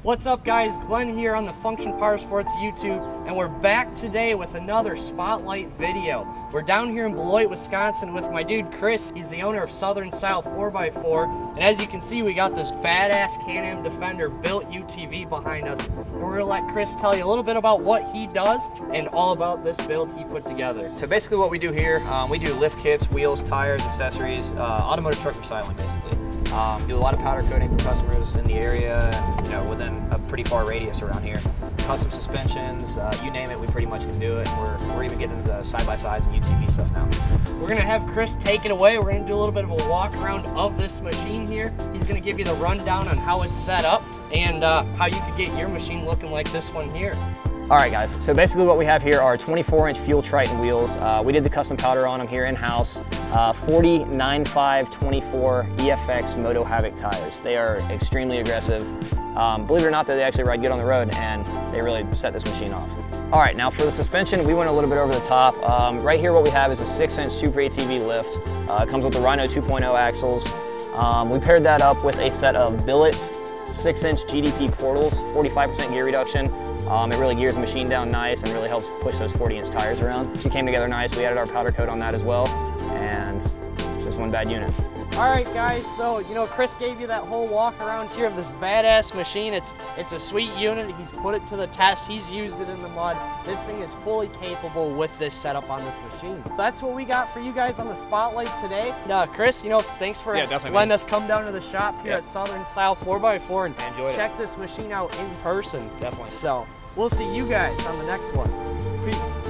What's up guys, Glenn here on the Function Powersports YouTube, and we're back today with another Spotlight video. We're down here in Beloit, Wisconsin with my dude Chris. He's the owner of Southern Style 4x4, and as you can see we got this badass Can-Am Defender built UTV behind us. And we're gonna let Chris tell you a little bit about what he does and all about this build he put together. So basically what we do here, we do lift kits, wheels, tires, accessories, automotive truck recycling basically. Do a lot of powder coating for customers in the area and, you know, within a pretty far radius around here. Custom suspensions, you name it, we pretty much can do it. We're even getting into the side-by-sides and UTV stuff now. We're gonna have Chris take it away. We're gonna do a little bit of a walk around of this machine here. He's gonna give you the rundown on how it's set up and how you could get your machine looking like this one here. All right guys, so basically what we have here are 24-inch Fuel Triton wheels. We did the custom powder on them here in-house. 40 9.5/24 EFX MotoHavok tires. They are extremely aggressive. Believe it or not, they actually ride good on the road and they really set this machine off. All right, now for the suspension, we went a little bit over the top. Right here what we have is a 6-inch Super ATV lift. It comes with the Rhino 2.0 axles. We paired that up with a set of Billet 6-inch GDP Portals, 45% gear reduction. It really gears the machine down nice and really helps push those 40-inch tires around. She came together nice. We added our powder coat on that as well, and just one bad unit. All right, guys, so, you know, Chris gave you that whole walk around here of this badass machine. It's a sweet unit. He's put it to the test. He's used it in the mud. This thing is fully capable with this setup on this machine. That's what we got for you guys on the Spotlight today. Chris, you know, thanks for letting us come down to the shop here at Southern Style 4x4 and check this machine out in person. Definitely. So we'll see you guys on the next one. Peace.